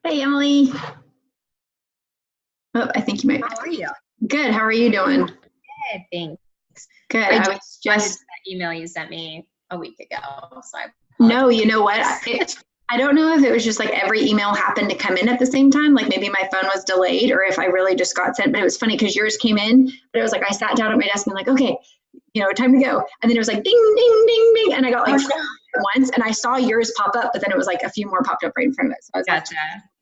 Hey, Emily. Oh, I think you might. How are you? Good. How are you doing? Good, thanks. Good. I I just was responded to just, that email you sent me a week ago, so I no, apologize. you know what? I don't know if it was just like every email happened to come in at the same time. Like maybe my phone was delayed or if I really just got sent. But it was funny because yours came in, but it was like I sat down at my desk and like, okay, time to go. And then it was like ding, ding, ding, ding. And I got like Oh, no. once and I saw yours pop up, but then it was like a few more popped up right in front of it. So I was like, Gotcha.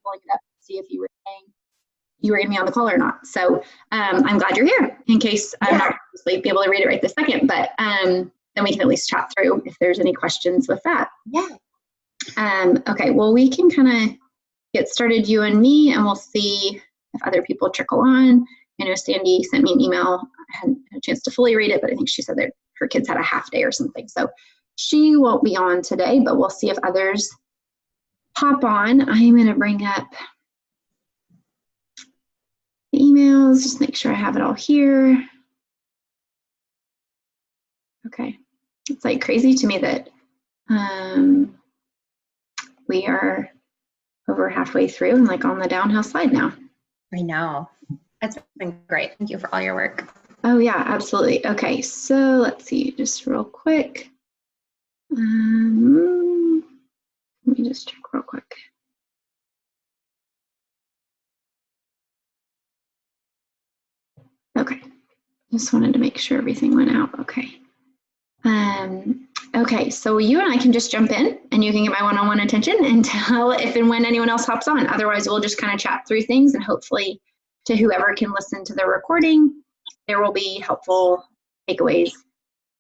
pulling it up to see if you were saying you were going to be on the call or not. So I'm glad you're here in case I'm not going to be able to read it right this second, but then we can at least chat through if there's any questions with that. Yeah. Okay, well, we can kind of get started, you and me, and we'll see if other people trickle on. I know Sandy sent me an email. I hadn't had a chance to fully read it, but I think she said that her kids had a half day or something. So she won't be on today, but we'll see if others hop on. I'm going to bring up the emails, just make sure I have it all here. Okay, it's like crazy to me that we are over halfway through and like on the downhill slide now. I know. That's been great. Thank you for all your work. Oh yeah, absolutely. Okay, so let's see, just real quick. Let me just check real quick. Okay, just wanted to make sure everything went out. Okay. Okay, so you and I can just jump in and you can get my one-on-one attention until if and when anyone else hops on. Otherwise, we'll just kind of chat through things and hopefully to whoever can listen to the recording, there will be helpful takeaways.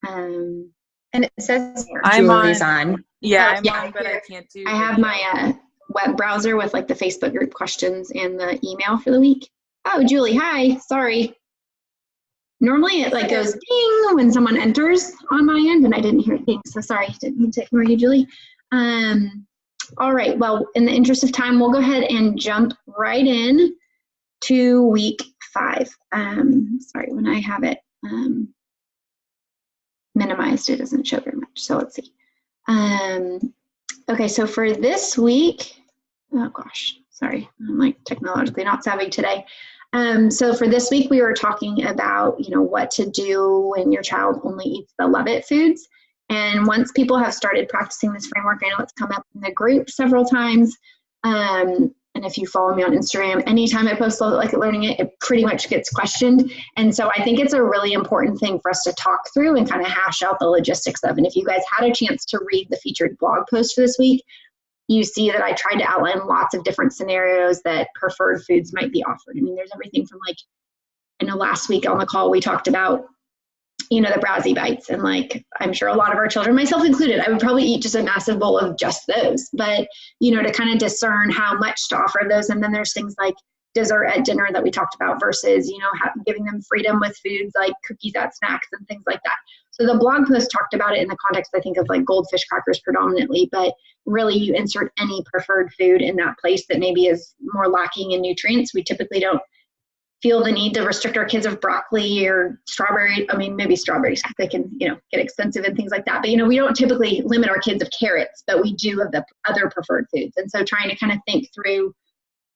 And it says I'm Julie's on. Yeah, Oh, I'm yeah, on, but I can't do I have video. my web browser with like the Facebook group questions and the email for the week. Oh, Julie, hi. Sorry. Normally it like goes ding when someone enters on my end, and I didn't hear a ding, so sorry. Didn't mean to ignore you, Julie. All right. Well, in the interest of time, we'll go ahead and jump right in to week 5. Sorry, when I have it minimized, it doesn't show very much. So let's see. Okay, so for this week, oh gosh, sorry, I'm like technologically not savvy today. So for this week, we were talking about, what to do when your child only eats the Love It foods. And once people have started practicing this framework, I know it's come up in the group several times. And if you follow me on Instagram, anytime I post Like It Learning It, it pretty much gets questioned. And so I think it's a really important thing for us to talk through and kind of hash out the logistics of. And if you guys had a chance to read the featured blog post for this week, you see that I tried to outline lots of different scenarios that preferred foods might be offered. I mean, there's everything from like, I know last week on the call, we talked about, the Browsie bites. And like, I'm sure a lot of our children, myself included, I would probably eat just a massive bowl of just those. But, to kind of discern how much to offer those. And then there's things like dessert at dinner that we talked about versus, giving them freedom with foods like cookies at snacks and things like that. So the blog post talked about it in the context, I think, of like goldfish crackers predominantly, but really you insert any preferred food in that place that maybe is more lacking in nutrients. We typically don't feel the need to restrict our kids of broccoli or strawberry. I mean, maybe strawberries, they can, get expensive and things like that. But, we don't typically limit our kids of carrots, but we do of the other preferred foods. And so trying to kind of think through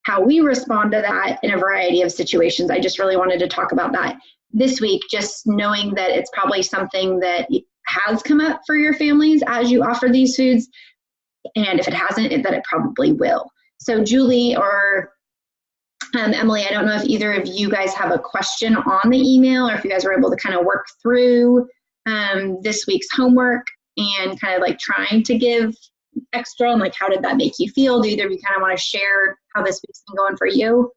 how we respond to that in a variety of situations. I just really wanted to talk about that this week, just knowing that it's probably something that has come up for your families as you offer these foods. And if it hasn't, that it probably will. So Julie or Emily, I don't know if either of you guys have a question on the email or if you guys were able to kind of work through this week's homework and kind of like trying to give extra and like how did that make you feel? Do either of you kind of want to share how this week's been going for you?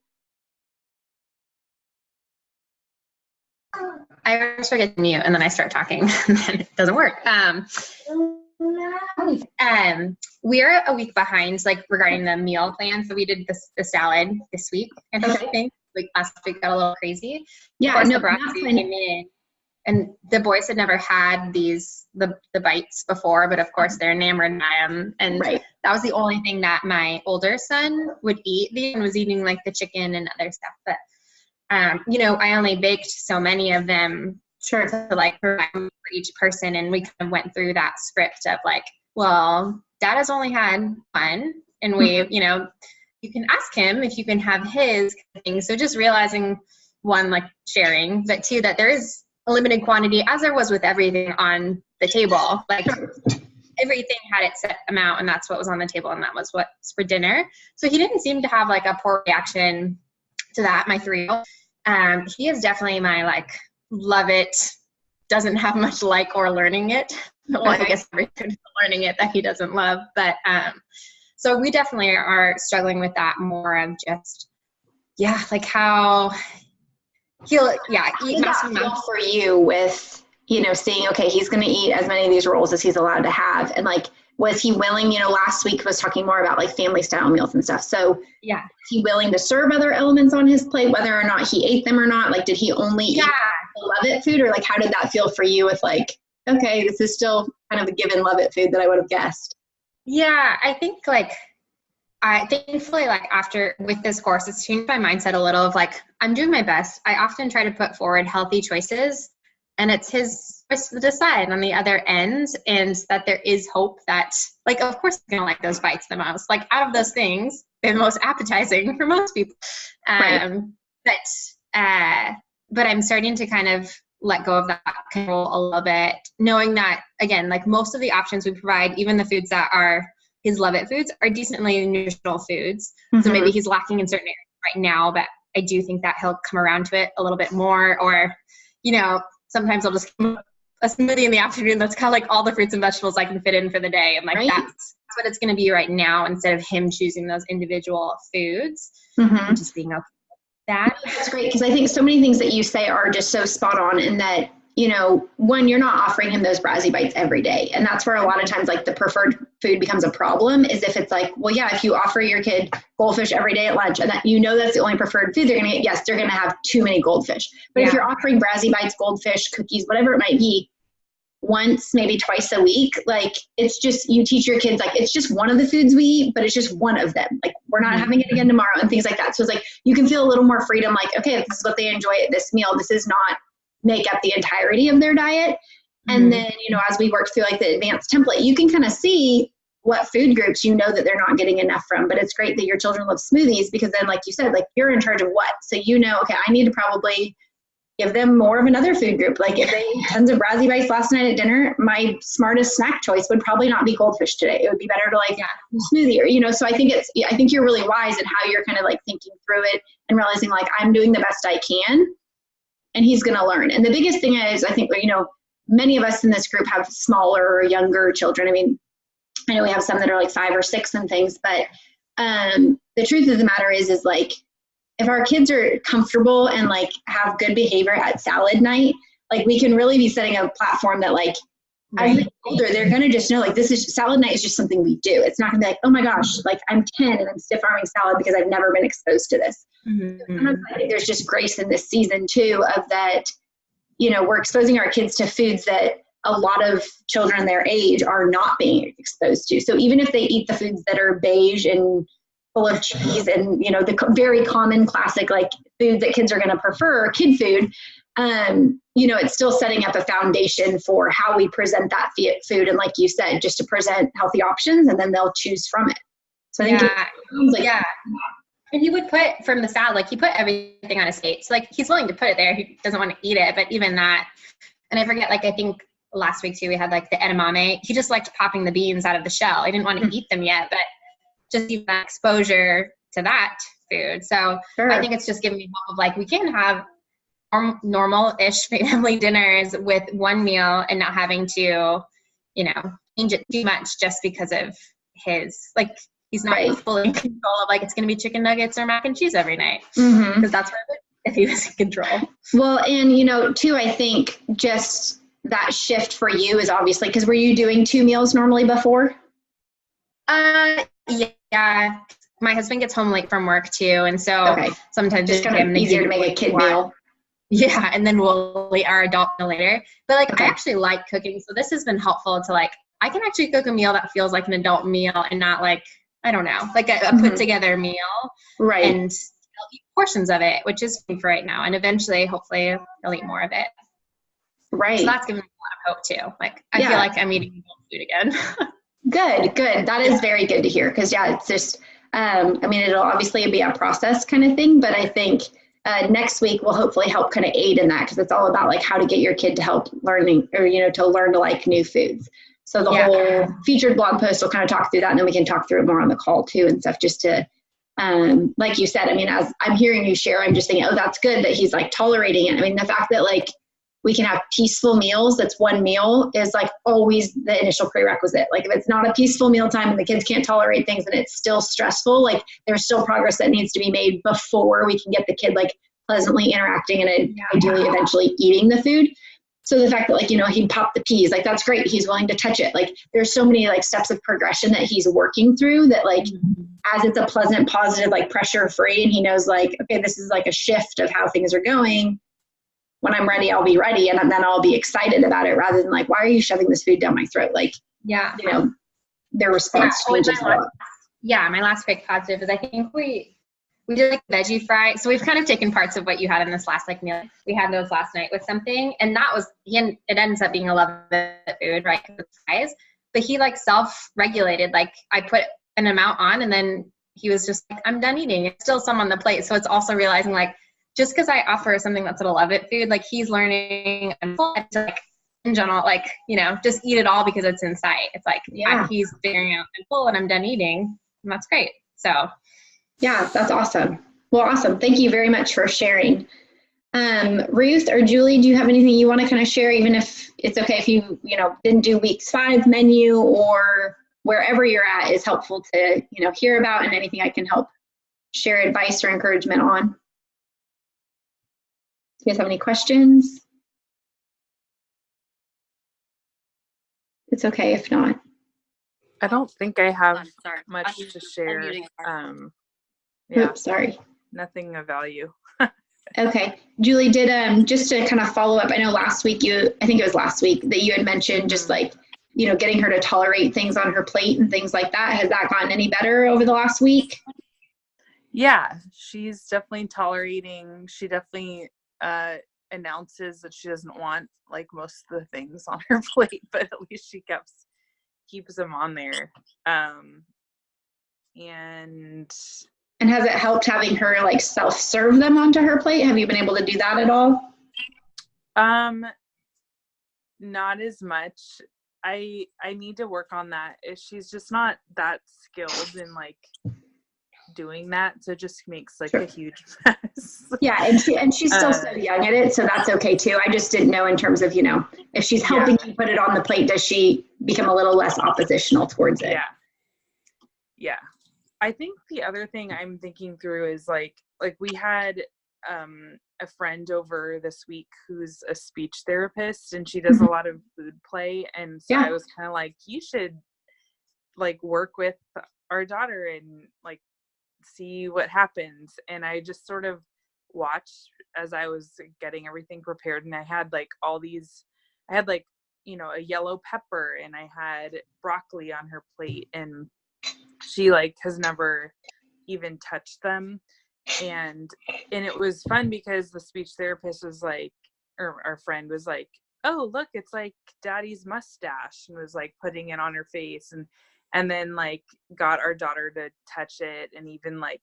I always forget to mute and then I start talking and then it doesn't work. We're a week behind, like regarding the meal plan. So we did the salad this week, and I think like last week got a little crazy. Yeah, no, the Browsie came in, and the boys had never had the bites before, but of course they're enamored by them. And that was the only thing that my older son would eat. The other one was eating like the chicken and other stuff, but I only baked so many of them. Sure. To like provide for each person, and we kind of went through that script of like, well, Dad has only had one, and we, you can ask him if you can have his thing. So just realizing, one, like sharing, but two, that there is a limited quantity, as there was with everything on the table. Like everything had its set amount, and that's what was on the table, and that was what's for dinner. So he didn't seem to have like a poor reaction to that, my 3-year-old. He is definitely my like love it, doesn't have much like or learning it. Well, I guess everything's learning it that he doesn't love, but so we definitely are struggling with that more of just, like how he'll, eat massive amounts. For you with, seeing, okay, he's going to eat as many of these rolls as he's allowed to have. And like, was he willing, last week was talking more about like family style meals and stuff. So is he willing to serve other elements on his plate, whether or not he ate them or not? Like, did he only eat the Love It food, or like, how did that feel for you with like, okay, this is still kind of a given Love It food that I would have guessed? Yeah, I think like, thankfully, like after with this course, it's changed my mindset a little of like, I'm doing my best. I often try to put forward healthy choices, and it's his choice to decide on the other end, and that there is hope that, like, of course, he's gonna like those bites the most. Like out of those things, they're the most appetizing for most people. But I'm starting to kind of let go of that control a little bit, knowing that, again, like most of the options we provide, even the foods that are his Love It foods, are decently nutritional foods. Mm-hmm. So maybe he's lacking in certain areas right now, but I do think that he'll come around to it a little bit more. Or, sometimes I'll just give him a smoothie in the afternoon that's kind of like all the fruits and vegetables I can fit in for the day. And like that's what it's going to be right now, instead of him choosing those individual foods. And just being okay with that. That's great, because I think so many things that you say are just so spot on, in that, one, you're not offering him those Brazzy bites every day. And that's where a lot of times like the preferred food becomes a problem, is if it's like, well, if you offer your kid goldfish every day at lunch, and that that's the only preferred food they're going to get, yes, they're going to have too many goldfish. But if you're offering Brazzy bites, goldfish, cookies, whatever it might be, once, maybe twice a week, like it's just, you teach your kids, like, it's just one of the foods we eat, but it's just one of them. Like, we're not having it again tomorrow, and things like that. So it's like, you can feel a little more freedom, like, okay, this is what they enjoy at this meal. This is not make up the entirety of their diet. And then, as we work through like the advanced template, you can kind of see what food groups that they're not getting enough from. But it's great that your children love smoothies, because then, like you said, like you're in charge of what. So okay, I need to probably give them more of another food group. Like if they ate tons of Brazzy bites last night at dinner, my smartest snack choice would probably not be goldfish today. It would be better to like smoothie, or, so I think you're really wise in how you're kind of like thinking through it and realizing like, I'm doing the best I can, and he's going to learn. And the biggest thing is, I think, many of us in this group have smaller or younger children. I mean, I know we have some that are like 5 or 6 and things, but the truth of the matter is like, if our kids are comfortable and like have good behavior at salad night, like we can really be setting a platform that like, as they get older, they're going to just know, like, salad night is just something we do. It's not going to be like, oh my gosh, like I'm 10 and I'm stiff arming salad because I've never been exposed to this. Sometimes I think there's just grace in this season too, of that, we're exposing our kids to foods that a lot of children their age are not being exposed to. So even if they eat the foods that are beige and full of cheese and, the very common classic, like food that kids are going to prefer, kid food, it's still setting up a foundation for how we present that food. And like you said, just to present healthy options, and then they'll choose from it. So I think and he would put from the salad, like he put everything on his plate. So like he's willing to put it there. He doesn't want to eat it, but even that, and I forget, like I think last week too, we had like the edamame. He just liked popping the beans out of the shell. I didn't want to eat them yet, but just even that exposure to that food. So I think it's just giving me hope of like, we can have normal-ish family dinners with one meal and not having to, change it too much just because of his, like, he's not fully in control of like, it's going to be chicken nuggets or mac and cheese every night. Because that's where it would, if he was in control. Well, and, too, I think just that shift for you is obviously, because were you doing 2 meals normally before? Yeah. My husband gets home late from work too. And so sometimes just kind of easier to make a kid meal. Yeah. And then we'll eat our adult meal later. But like, I actually like cooking. So this has been helpful to like, I can actually cook a meal that feels like an adult meal and not like, I don't know, like a put together meal. Right. And I'll eat portions of it, which is for right now. And eventually, hopefully I'll eat more of it. Right. So that's giving me a lot of hope too. Like, I feel like I'm eating adult food again. Good. That is very good to hear. Cause it's just, I mean, it'll obviously be a process kind of thing, but I think next week will hopefully help kind of aid in that, because it's all about like how to get your kid to help learning, or, you know, to learn to like new foods. So the whole featured blog post will kind of talk through that, and then we can talk through it more on the call too and stuff, just to, like you said, I mean, as I'm hearing you share, I'm just thinking, oh, that's good that he's like tolerating it. I mean, the fact that like we can have peaceful meals, that's one meal, is like always the initial prerequisite. Like if it's not a peaceful meal time and the kids can't tolerate things and it's still stressful, like there's still progress that needs to be made before we can get the kid like pleasantly interacting and ideally eventually eating the food. So the fact that like, you know, he popped the peas, like that's great. He's willing to touch it. Like there's so many like steps of progression that he's working through that like, as it's a pleasant, positive, like pressure free, and he knows like, okay, this is like a shift of how things are going. When I'm ready, I'll be ready. And then I'll be excited about it, rather than like, why are you shoving this food down my throat? Like, you know, their response changes a lot. My last quick positive is I think we did like veggie fry. So we've kind of taken parts of what you had in this last like meal. We had those last night with something, and that was, it ends up being a love of food, right? Fries. But he like self-regulated. Like I put an amount on, and then he was just like, I'm done eating. It's still some on the plate. So it's also realizing like, just because I offer something that's a love it food, like he's learning and like in general, like, you know, just eat it all because it's in sight. It's like, he's figuring out I'm full and I'm done eating, and that's great. So yeah, that's awesome. Well, awesome. Thank you very much for sharing. Ruth or Julie, do you have anything you want to kind of share, even if it's okay if you know, didn't do week 5 menu, or wherever you're at is helpful to, you know, hear about, and anything I can help share advice or encouragement on? Do you guys have any questions? It's okay if not. I don't think I have much to share. Oops, sorry. Nothing of value. Okay. Julie, did just to kind of follow up, I know last week I think it was last week that you had mentioned just like, you know, getting her to tolerate things on her plate and things like that. Has that gotten any better over the last week? Yeah, she's definitely tolerating. She definitely announces that she doesn't want like most of the things on her plate, but at least she keeps them on there. And has it helped having her like self-serve them onto her plate? Have you been able to do that at all? Not as much. I need to work on that. She's just not that skilled in like doing that, so it just makes like a huge mess. Yeah, and she's still so young at it, so that's okay too. I just didn't know in terms of, you know, if she's helping you put it on the plate, does she become a little less oppositional towards it? Yeah. I think the other thing I'm thinking through is like we had a friend over this week who's a speech therapist, and she does a lot of food play, and so I was kind of like, you should like work with our daughter and like see what happens. And I just sort of watched as I was getting everything prepared, and I had like you know, a yellow pepper, and I had broccoli on her plate, and she like has never even touched them. And it was fun because the speech therapist was like, or our friend was like, oh, look, it's like daddy's mustache, and was like putting it on her face, and then like got our daughter to touch it and even like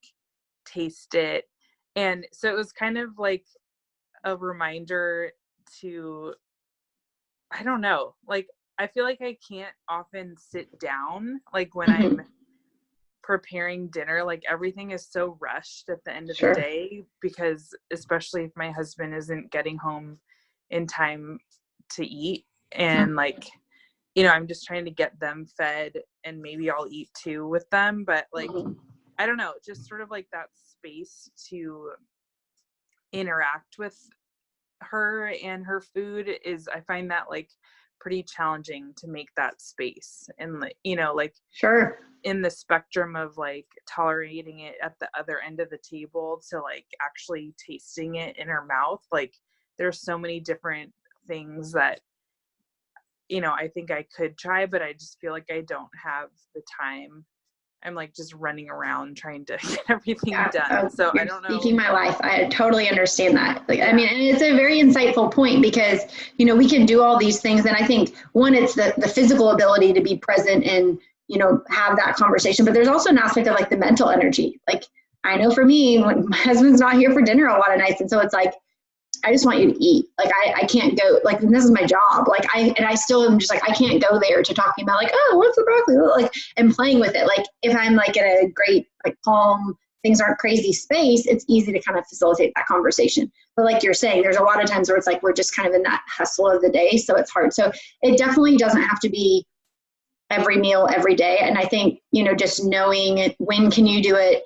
taste it. And so it was kind of like a reminder to, I don't know, like I feel like I can't often sit down like when I'm preparing dinner. Like everything is so rushed at the end of the day, because especially if my husband isn't getting home in time to eat, and like, you know, I'm just trying to get them fed, and maybe I'll eat too with them, but like I don't know, just sort of like that space to interact with her and her food is, I find that like pretty challenging to make that space. And you know, like in the spectrum of like tolerating it at the other end of the table to like actually tasting it in her mouth, like there's so many different things that, you know, I think I could try, but I just feel like I don't have the time. I'm like just running around trying to get everything done. So I don't know. Speaking my life, I totally understand that. Like, I mean, and it's a very insightful point, because, you know, we can do all these things. And I think one, it's the physical ability to be present and have that conversation. But there's also an aspect of like the mental energy. Like I know for me, when my husband's not here for dinner a lot of nights, and so it's like, I just want you to eat. Like I can't go, like, this is my job. Like I still am just like, I can't go there to talking about like, oh, what's the broccoli? Like, and playing with it. Like if I'm like in a great, like calm, things aren't crazy space, it's easy to kind of facilitate that conversation. But like you're saying, there's a lot of times where it's like, we're just kind of in that hustle of the day. So it's hard. So it definitely doesn't have to be every meal, every day. And I think, just knowing when can you do it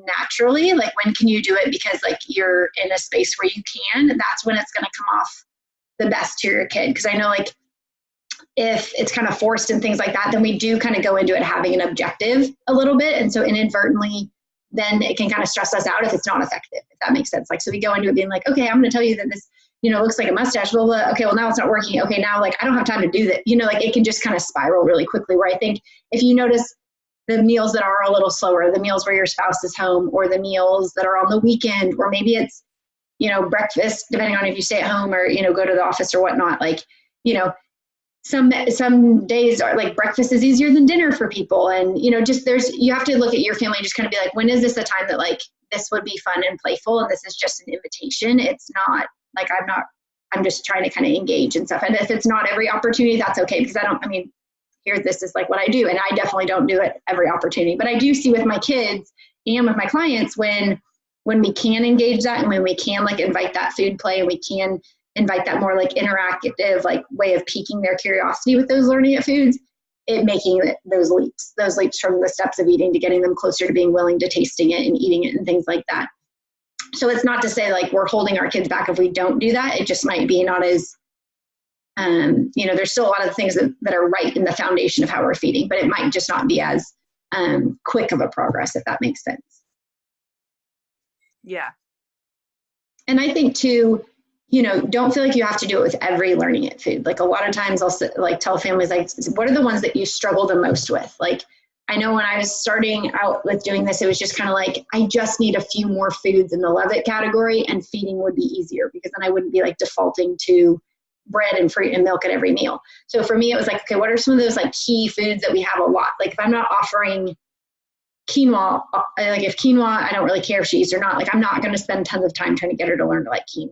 naturally, like when can you do it because like you're in a space where you can, that's when it's going to come off the best to your kid. Because I know like if it's kind of forced and things like that, then we do kind of go into it having an objective a little bit, and so inadvertently then it can kind of stress us out if it's not effective, if that makes sense. Like, so we go into it being like, okay, I'm going to tell you that this looks like a mustache, blah, blah. Okay, well now it's not working. Okay, now like I don't have time to do that. Like it can just kind of spiral really quickly, where I think if you notice the meals that are a little slower, the meals where your spouse is home, or the meals that are on the weekend, or maybe it's, breakfast, depending on if you stay at home or, go to the office or whatnot. Like, some days are like breakfast is easier than dinner for people. And, just you have to look at your family and just kind of be like, when is this a time that like, this would be fun and playful? And this is just an invitation. It's not like, I'm just trying to kind of engage and stuff. And if it's not every opportunity, that's okay. Because this is like what I do. And I definitely don't do it every opportunity, but I do see with my kids and with my clients, when we can engage that, and when we can like invite that food play, and we can invite that more like interactive, like way of piquing their curiosity with those learning at foods, it making those leaps from the steps of eating to getting them closer to being willing to tasting it and eating it and things like that. So it's not to say like we're holding our kids back if we don't do that. It just might be not as, there's still a lot of things that are right in the foundation of how we're feeding, but it might just not be as quick of a progress, if that makes sense. Yeah. And I think too, don't feel like you have to do it with every learning it food. Like a lot of times I'll like tell families, like, what are the ones that you struggle the most with? Like, I know when I was starting out with doing this, it was just kind of like, I just need a few more foods in the love it category, and feeding would be easier because then I wouldn't be like defaulting to bread and fruit and milk at every meal. So for me, it was like, okay, what are some of those like key foods that we have a lot? Like if I'm not offering quinoa, like if quinoa, I don't really care if she eats or not, like I'm not going to spend tons of time trying to get her to learn to like quinoa.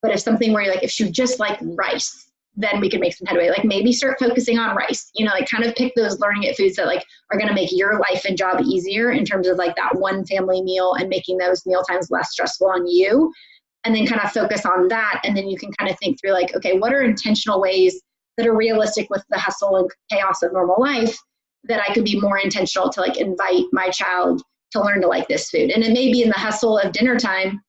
But if something where you're like, if she just like rice, then we could make some headway. Like maybe start focusing on rice, like kind of pick those learning it foods that like are going to make your life and job easier in terms of like that one family meal and making those meal times less stressful on you. And then kind of focus on that. And then you can kind of think through like, okay, what are intentional ways that are realistic with the hustle and chaos of normal life that I could be more intentional to like invite my child to learn to like this food. And it may be in the hustle of dinner time,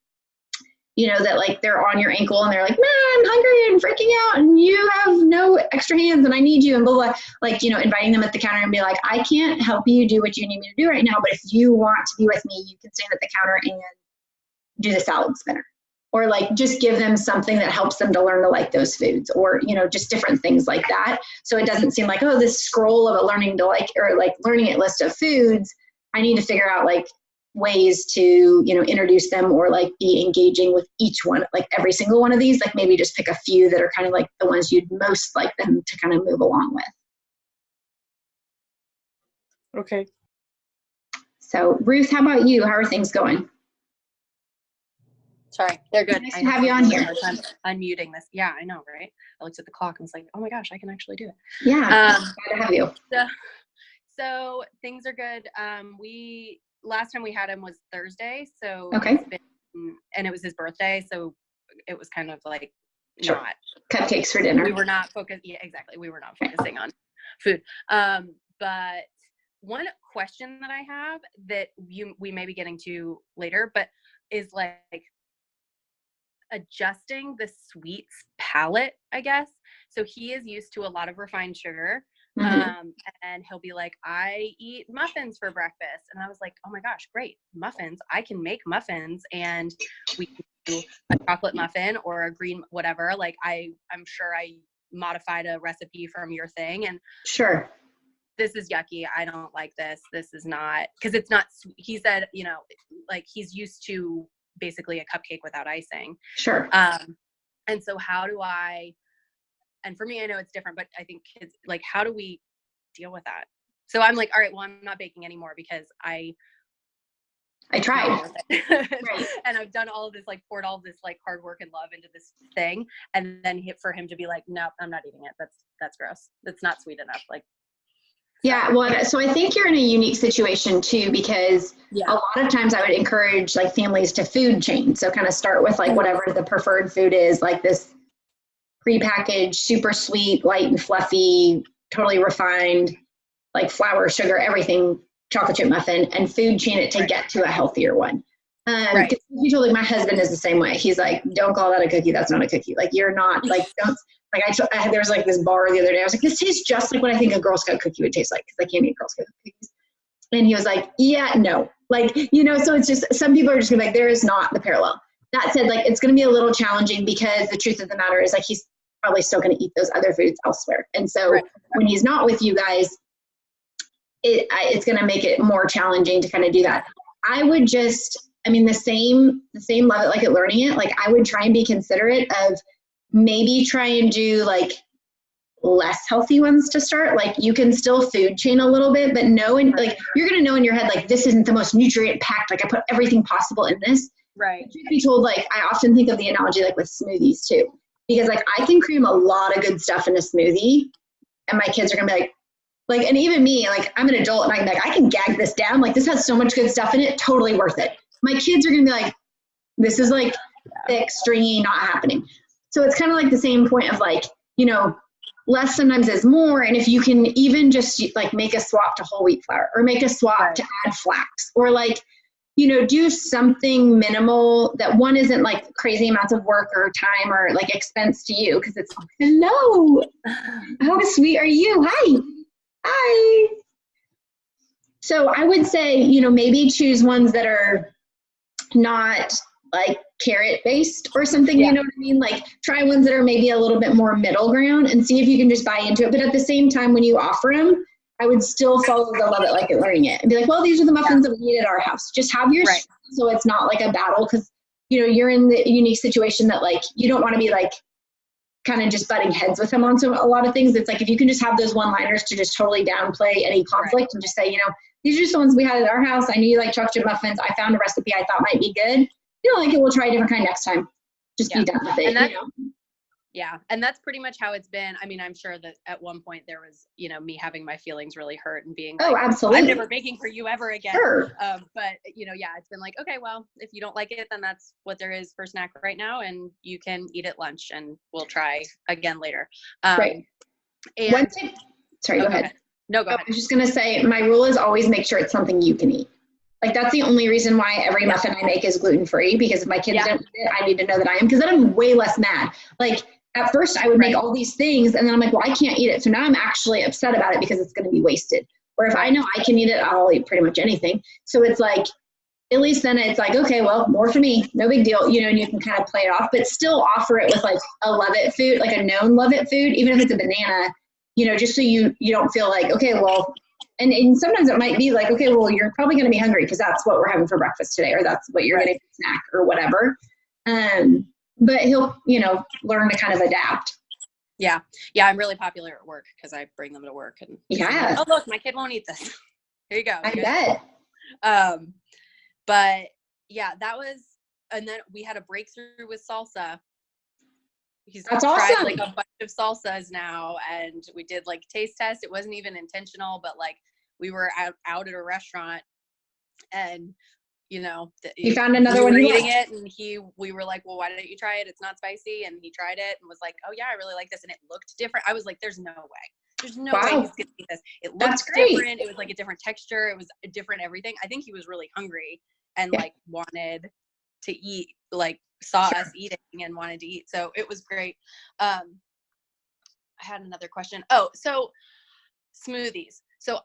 that like they're on your ankle and they're like, man, I'm hungry and freaking out and you have no extra hands and I need you and blah, blah. Like, inviting them at the counter and be like, I can't help you do what you need me to do right now, but if you want to be with me, you can stand at the counter and do the salad spinner. Or like just give them something that helps them to learn to like those foods, or, just different things like that. So it doesn't seem like, oh, this scroll of a learning to like, or like learning it list of foods. I need to figure out like ways to, introduce them or like be engaging with each one, like every single one of these, like maybe just pick a few that are kind of like the ones you'd most like them to kind of move along with. Okay. So Ruth, how about you? How are things going? Sorry, they're good. Nice to have you on here. I'm unmuting this. Yeah, I know, right? I looked at the clock and was like, oh my gosh, I can actually do it. Yeah, glad to have you. So things are good. Last time we had him was Thursday, so okay. And it was his birthday, so it was kind of like sure. Not cupcakes for dinner. We were not focused. Yeah, exactly. We were not focusing on food. But one question that I have that we may be getting to later, but is like adjusting the sweets palate, I guess. So he is used to a lot of refined sugar. Mm-hmm. And he'll be like, I eat muffins for breakfast. And I was like, oh my gosh, great. Muffins. I can make muffins, and we can do a chocolate muffin or a green, whatever. Like I'm sure I modified a recipe from your thing, and sure, this is yucky. I don't like this. This is not, because it's not, he said, like he's used to basically a cupcake without icing. Sure. And so how do I, and for me, I know it's different, but I think kids, like, how do we deal with that? So I'm like, all right, well, I'm not baking anymore because I tried. Right. And I've done all of this, like poured all this like hard work and love into this thing. And then for him to be like, no, I'm not eating it. That's gross. That's not sweet enough. Like, yeah, well, so I think you're in a unique situation too, because a lot of times I would encourage like families to food chain. So kind of start with like whatever the preferred food is, like this prepackaged, super sweet, light and fluffy, totally refined, like flour, sugar, everything, chocolate chip muffin, and food chain it to get to a healthier one. Because usually my husband is the same way. He's like, don't call that a cookie. That's not a cookie. Like you're not like, don't, like there was like this bar the other day. I was like, this tastes just like what I think a Girl Scout cookie would taste like, because I can't eat Girl Scout cookies. And he was like, yeah, no. Like, you know, so it's just, some people are just gonna be like, there is not the parallel. That said, like, it's gonna be a little challenging because the truth of the matter is like, he's probably still gonna eat those other foods elsewhere. And so when he's not with you guys, it's gonna make it more challenging to kind of do that. I would just, I mean, the same love it like it learning it. Like I would try and be considerate of maybe try and do like less healthy ones to start. Like you can still food chain a little bit, but know, and like you're gonna know in your head, like this isn't the most nutrient packed. Like I put everything possible in this. Right. Truth be told, like I often think of the analogy like with smoothies too, because like I can cream a lot of good stuff in a smoothie, and my kids are gonna be like, and even me, like I'm an adult and I'm like, I can gag this down. Like this has so much good stuff in it, totally worth it. My kids are gonna be like, this is like thick, stringy, not happening. So it's kind of like the same point of like, you know, less sometimes is more. And if you can even just like make a swap to whole wheat flour or make a swap to add flax or like, you know, do something minimal that one isn't like crazy amounts of work or time or like expense to you. Cause it's, hello, how sweet are you? Hi. So I would say, you know, maybe choose ones that are not like carrot based or something, you know what I mean? Like try ones that are maybe a little bit more middle ground and see if you can just buy into it. But at the same time, when you offer them, I would still follow the love it like it learning it and be like, well, these are the muffins that we eat at our house. Just have your, so it's not like a battle. Cause you know, you're in the unique situation that like, you don't want to be like kind of just butting heads with them on a lot of things. It's like, if you can just have those one-liners to just totally downplay any conflict and just say, you know, these are just the ones we had at our house. I knew you like chocolate chip muffins. I found a recipe I thought might be good. You don't like it, we'll try a different kind next time. Just be done with it. And yeah. And that's pretty much how it's been. I mean, I'm sure that at one point there was, you know, me having my feelings really hurt and being like, oh, absolutely, I'm never baking for you ever again. Sure. But you know, yeah, it's been like, okay, well, if you don't like it, then that's what there is for snack right now. And you can eat at lunch and we'll try again later. Right. And sorry, go ahead. No, go ahead. I was just going to say, my rule is always make sure it's something you can eat. Like that's the only reason why every muffin I make is gluten-free, because if my kids don't eat it, I need to know that I am, because then I'm way less mad. Like at first I would make all these things and then I'm like, well, I can't eat it. So now I'm actually upset about it because it's going to be wasted. Or if I know I can eat it, I'll eat pretty much anything. So it's like, at least then it's like, okay, well, more for me, no big deal, you know, and you can kind of play it off, but still offer it with like a love it food, like a known love it food, even if it's a banana, you know, just so you don't feel like, okay, well, and sometimes it might be like, okay, well, you're probably going to be hungry because that's what we're having for breakfast today, or that's what you're going to snack or whatever. But he'll, you know, learn to kind of adapt. Yeah. Yeah. I'm really popular at work because I bring them to work and like, oh, look, my kid won't eat this. Here you go. I bet. But yeah, that was, and then we had a breakthrough with salsa. He's That's tried awesome. like a bunch of salsas now, and we did like taste test. It wasn't even intentional, but like we were out at a restaurant, and you know, you found another one. Eating it, and we were like, well, why don't you try it? It's not spicy, and he tried it and was like, oh yeah, I really like this, and it looked different. I was like, there's no way. There's no way he's gonna eat this. It looked different. It was like a different texture. It was a different everything. I think he was really hungry and like wanted to eat, like saw us eating and wanted to eat. So it was great. I had another question. Oh, so smoothies. So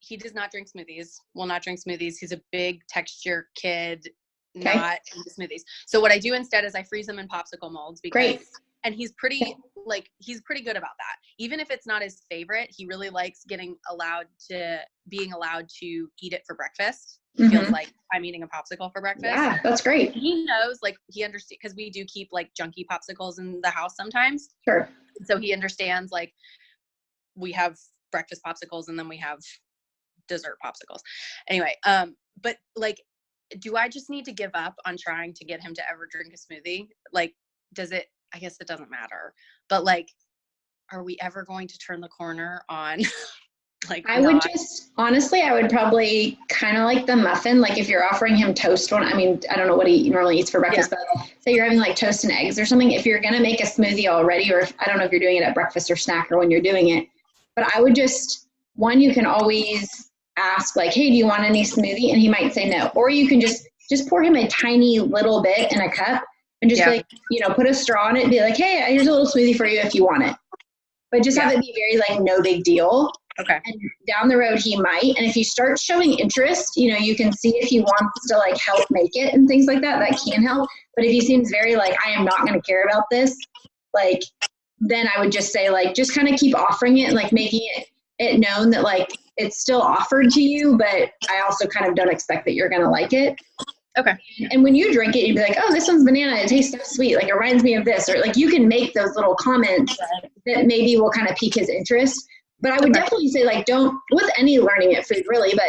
he does not drink smoothies, will not drink smoothies. He's a big texture kid, not into smoothies. So what I do instead is I freeze them in popsicle molds because and he's pretty good about that. Even if it's not his favorite, he really likes being allowed to eat it for breakfast. He feels like I'm eating a popsicle for breakfast. Yeah, that's great. He knows, like he understands, because we do keep like junky popsicles in the house sometimes. Sure. So he understands like we have breakfast popsicles, and then we have dessert popsicles. Anyway, but like, do I just need to give up on trying to get him to ever drink a smoothie? Like, I guess it doesn't matter, but like, are we ever going to turn the corner on like, I would just, honestly, I would probably kind of like the muffin. Like if you're offering him toast I don't know what he normally eats for breakfast, but say you're having like toast and eggs or something. If you're going to make a smoothie already, or I don't know if you're doing it at breakfast or snack or when you're doing it, but I would just, you can always ask like, hey, do you want any smoothie? And he might say no. Or you can just pour him a tiny little bit in a cup and just like, put a straw in it and be like, hey, here's a little smoothie for you if you want it. But just have it be very like no big deal. Okay. And down the road he might. And if he starts showing interest, you can see if he wants to like help make it and things like that. That can help. But if he seems very like, I am not going to care about this, like, then I would just say like, just kind of keep offering it and like making it known that like it's still offered to you, but I also kind of don't expect that you're going to like it. Okay. And when you drink it, you'd be like, oh, this one's banana. It tastes so sweet. Like it reminds me of this. Or like you can make those little comments that maybe will kind of pique his interest. But I would definitely say like, don't, with any learning at food really, but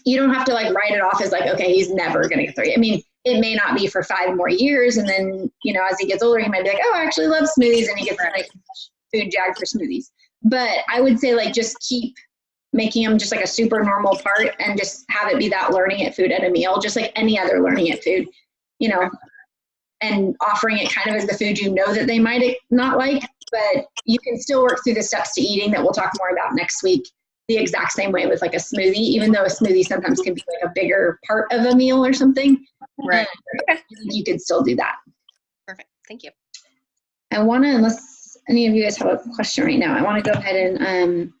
you don't have to like write it off as like, okay, he's never going to get 3. I mean, it may not be for 5 more years. And then, as he gets older, he might be like, oh, I actually love smoothies. And he gets like food jag for smoothies. But I would say like, just keep making them just like a super normal part and just have it be that learning at food at a meal, just like any other learning at food, and offering it kind of as the food that they might not like, but you can still work through the steps to eating that we'll talk more about next week the exact same way with like a smoothie, even though a smoothie sometimes can be like a bigger part of a meal or something. Right. You could still do that. Perfect. Thank you. I want to, unless any of you guys have a question right now, I want to go ahead and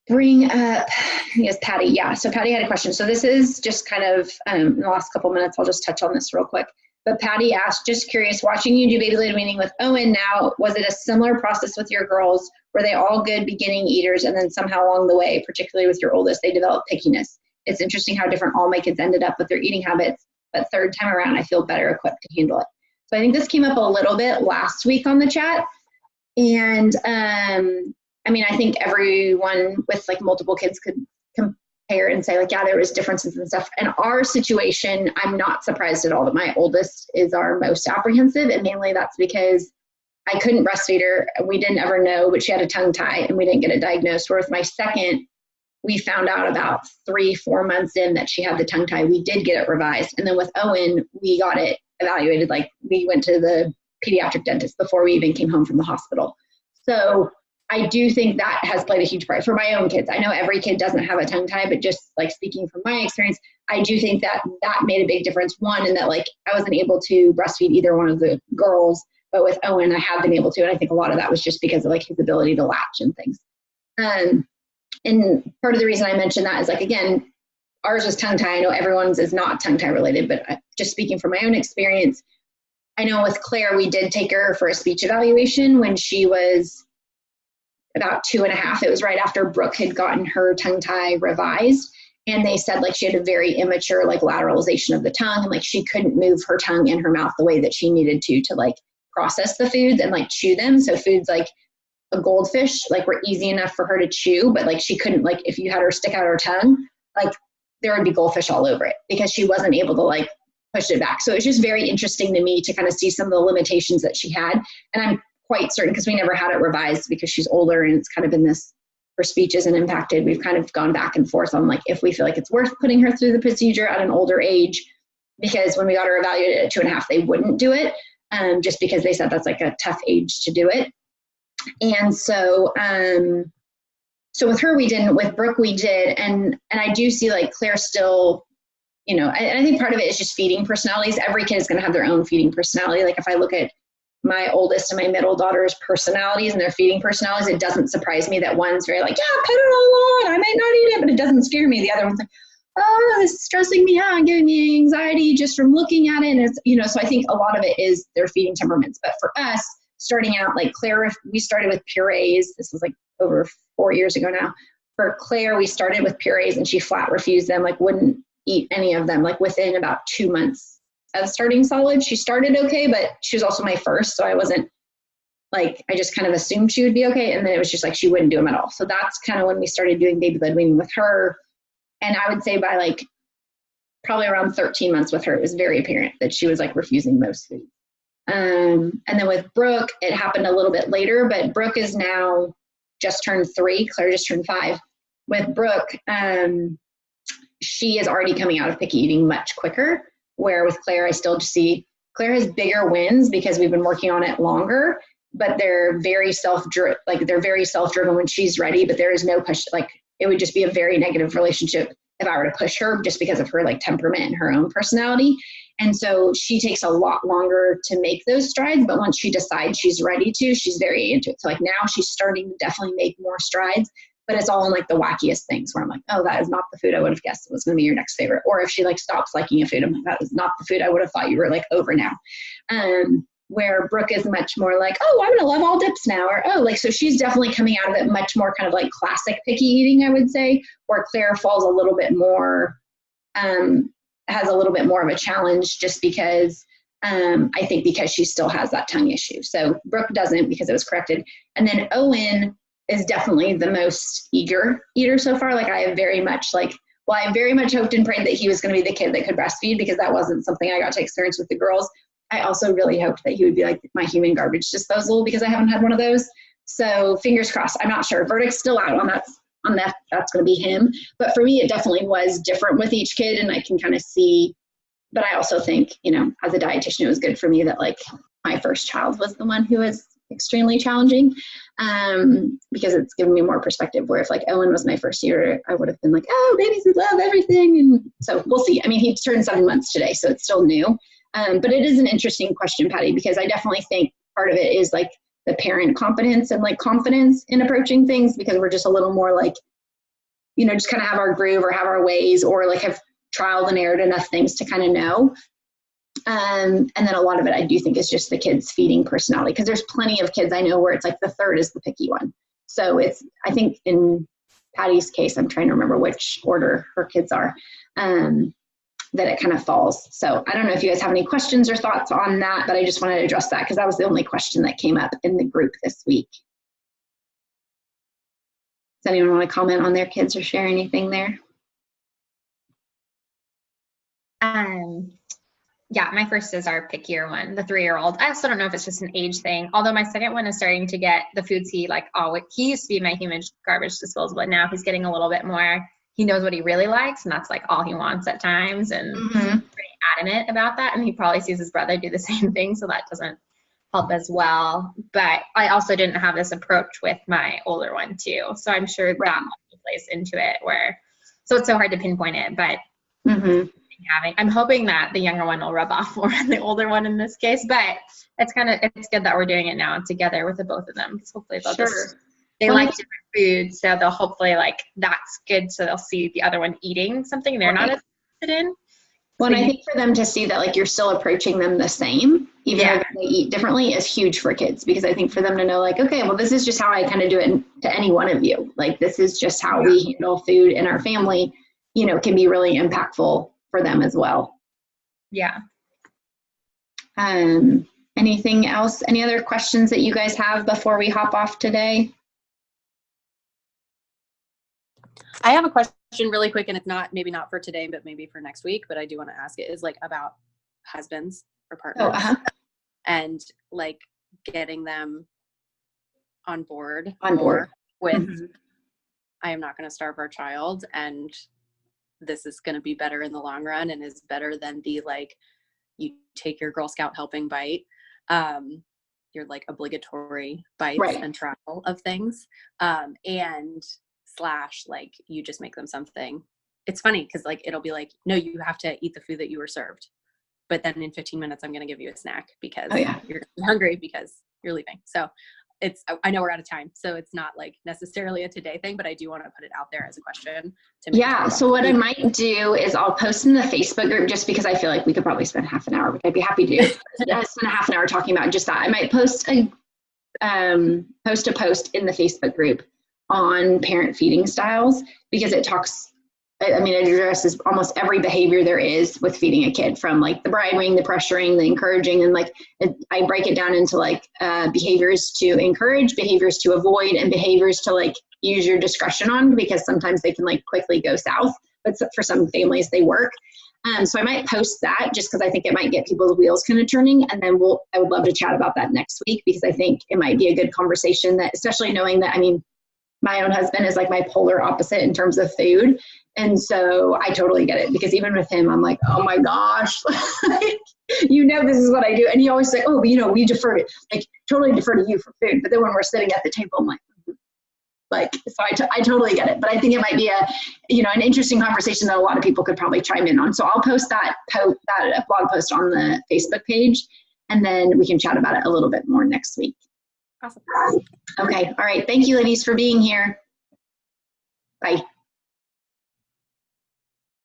bring up, yes, Patty. Yeah, so Patty had a question. So this is just kind of, in the last couple minutes, I'll just touch on this real quick. But Patty asked, just curious, watching you do baby led weaning with Owen now, was it a similar process with your girls? Were they all good beginning eaters and then somehow along the way, particularly with your oldest, they developed pickiness? It's interesting how different all my kids ended up with their eating habits, but third time around, I feel better equipped to handle it. So I think this came up a little bit last week on the chat. And I mean, I think everyone with like multiple kids could compare and say like, yeah, there was differences and stuff. In our situation, I'm not surprised at all that my oldest is our most apprehensive. And mainly that's because I couldn't breastfeed her. We didn't ever know, but she had a tongue tie and we didn't get it diagnosed. Whereas my second, we found out about 3-4 months in that she had the tongue tie. We did get it revised. And then with Owen, we got it evaluated. Like we went to the pediatric dentist before we even came home from the hospital. So I do think that has played a huge part for my own kids. I know every kid doesn't have a tongue tie, but just like speaking from my experience, I do think that that made a big difference. One, in that like I wasn't able to breastfeed either one of the girls, but with Owen, I have been able to. And I think a lot of that was just because of like his ability to latch and things. And part of the reason I mentioned that is like, again, ours was tongue tie. I know everyone's is not tongue tie related, but just speaking from my own experience, I know with Claire, we did take her for a speech evaluation when she was about 2.5. It was right after Brooke had gotten her tongue tie revised. And they said like she had a very immature like lateralization of the tongue and like she couldn't move her tongue in her mouth the way that she needed to like process the foods and like chew them. So foods like a goldfish like were easy enough for her to chew, but like she couldn't, like if you had her stick out her tongue, like there would be goldfish all over it because she wasn't able to like push it back. So it was just very interesting to me to kind of see some of the limitations that she had. And I'm quite certain, because we never had it revised because she's older and it's kind of been this, her speech isn't impacted. We've kind of gone back and forth on like if we feel like it's worth putting her through the procedure at an older age, because when we got her evaluated at 2.5, they wouldn't do it just because they said that's like a tough age to do it. And so, so with her, we didn't, with Brooke, we did. And I do see like Claire still, you know, and I think part of it is just feeding personalities. Every kid is going to have their own feeding personality. Like if I look at my oldest and my middle daughter's personalities and their feeding personalities, it doesn't surprise me that one's very like, yeah, put it all on, I might not eat it, but it doesn't scare me. The other one's like, oh, this is stressing me out and giving me anxiety just from looking at it. And it's, you know, so I think a lot of it is their feeding temperaments. But for us, starting out, like Claire, we started with purees. This was like over 4 years ago now. For Claire, we started with purees and she flat refused them, like wouldn't eat any of them, like within about 2 months of starting solid. She started okay, but she was also my first, so I wasn't like, I just kind of assumed she would be okay. And then it was just like, she wouldn't do them at all. So that's kind of when we started doing baby led weaning with her. And I would say by like probably around 13 months with her, it was very apparent that she was like refusing most food. And then with Brooke, it happened a little bit later, but Brooke is now just turned 3. Claire just turned 5. With Brooke, she is already coming out of picky eating much quicker, where with Claire, I still just see Claire has bigger wins because we've been working on it longer, but they're very self-driven, like they're very self-driven when she's ready, but there is no push. Like it would just be a very negative relationship if I were to push her just because of her like temperament and her own personality. And so she takes a lot longer to make those strides, but once she decides she's ready to, she's very into it. So like now she's starting to definitely make more strides, but it's all in like the wackiest things where I'm like, oh, that is not the food I would have guessed was going to be your next favorite. Or if she like stops liking a food, I'm like, that is not the food I would have thought you were like over now. Where Brooke is much more like, oh, I'm going to love all dips now. Or, oh, like, so she's definitely coming out of it much more kind of like classic picky eating, I would say, where Claire falls a little bit more, has a little bit more of a challenge just because I think because she still has that tongue issue. So Brooke doesn't because it was corrected. And then Owen is definitely the most eager eater so far. Like I very much hoped and prayed that he was going to be the kid that could breastfeed because that wasn't something I got to experience with the girls. I also really hoped that he would be like my human garbage disposal because I haven't had one of those. So fingers crossed. I'm not sure. Verdict's still out on that. That's going to be him. But for me, it definitely was different with each kid, and I can kind of see. But I also think, as a dietitian, it was good for me that like my first child was the one who was extremely challenging, because it's given me more perspective. Where if like Owen was my first year, I would have been like, oh, babies who love everything, and so we'll see. I mean, he turned 7 months today, so it's still new. But it is an interesting question, Patty, because I definitely think part of it is like the parent competence and like confidence in approaching things, because we're just a little more like, just kind of have our groove or have our ways or like have trial and errored enough things to kind of know. And then a lot of it I do think is just the kids feeding personality, because there's plenty of kids I know where it's like the third is the picky one. So I think in Patty's case, I'm trying to remember which order her kids are, that it kind of falls. So I don't know if you guys have any questions or thoughts on that, but I just wanted to address that because that was the only question that came up in the group this week. Does anyone want to comment on their kids or share anything there? Yeah, my first is our pickier one, the 3-year-old. I also don't know if it's just an age thing, although my second one is starting to get the foods he used to be my human garbage disposal, but now he's getting a little bit more, he knows what he really likes, and that's like all he wants at times, and pretty adamant about that. And he probably sees his brother do the same thing, so that doesn't help as well. But I also didn't have this approach with my older one too, so I'm sure that also plays into it, so it's so hard to pinpoint it. But I'm hoping that the younger one will rub off more on the older one in this case, but it's good that we're doing it now together with the both of them, because hopefully they like different foods, so they'll hopefully like, that's good, so they'll see the other one eating something they're not as interested in. Well, and I think for them to see that like you're still approaching them the same, even though they eat differently, is huge for kids, because I think for them to know like, okay, well, this is just how I kind of do it to any one of you. Like, this is just how we handle food in our family, can be really impactful for them as well. Yeah. Anything else? Any other questions that you guys have before we hop off today? I have a question really quick, and it's maybe not for today, but maybe for next week, but I do want to ask it, is like about husbands or partners and like getting them on board with, I am not going to starve our child, and this is going to be better in the long run and is better than the, like, you take your Girl Scout helping bite, your like obligatory bites and trial of things, and / like you just make them something. It's funny because like it'll be like, no, you have to eat the food that you were served, but then in 15 minutes I'm going to give you a snack because you're hungry because you're leaving. So I know we're out of time, so it's not like necessarily a today thing, but I do want to put it out there as a question. So what I might do is I'll post in the Facebook group, just because I feel like we could probably spend half an hour, which I'd be happy to spend a half an hour talking about just that. I might post a post in the Facebook group on parent feeding styles, because it talks I mean, it addresses almost every behavior there is with feeding a kid, from like the bribing, the pressuring, the encouraging, and like I break it down into like behaviors to encourage, behaviors to avoid, and behaviors to like use your discretion on, because sometimes they can like quickly go south, but for some families they work. So I might post that just because I think it might get people's wheels kind of turning, and then I would love to chat about that next week, because I think it might be a good conversation, that especially knowing that, I mean, my own husband is like my polar opposite in terms of food. And so I totally get it, because even with him, I'm like, oh my gosh, you know, this is what I do. And he always say, oh, but you know, we defer to, like, totally defer to you for food. But then when we're sitting at the table, I'm like, so I totally get it. But I think it might be an interesting conversation that a lot of people could probably chime in on. So I'll post that blog post on the Facebook page, and then we can chat about it a little bit more next week. Awesome. Okay. All right. Thank you, ladies, for being here. Bye.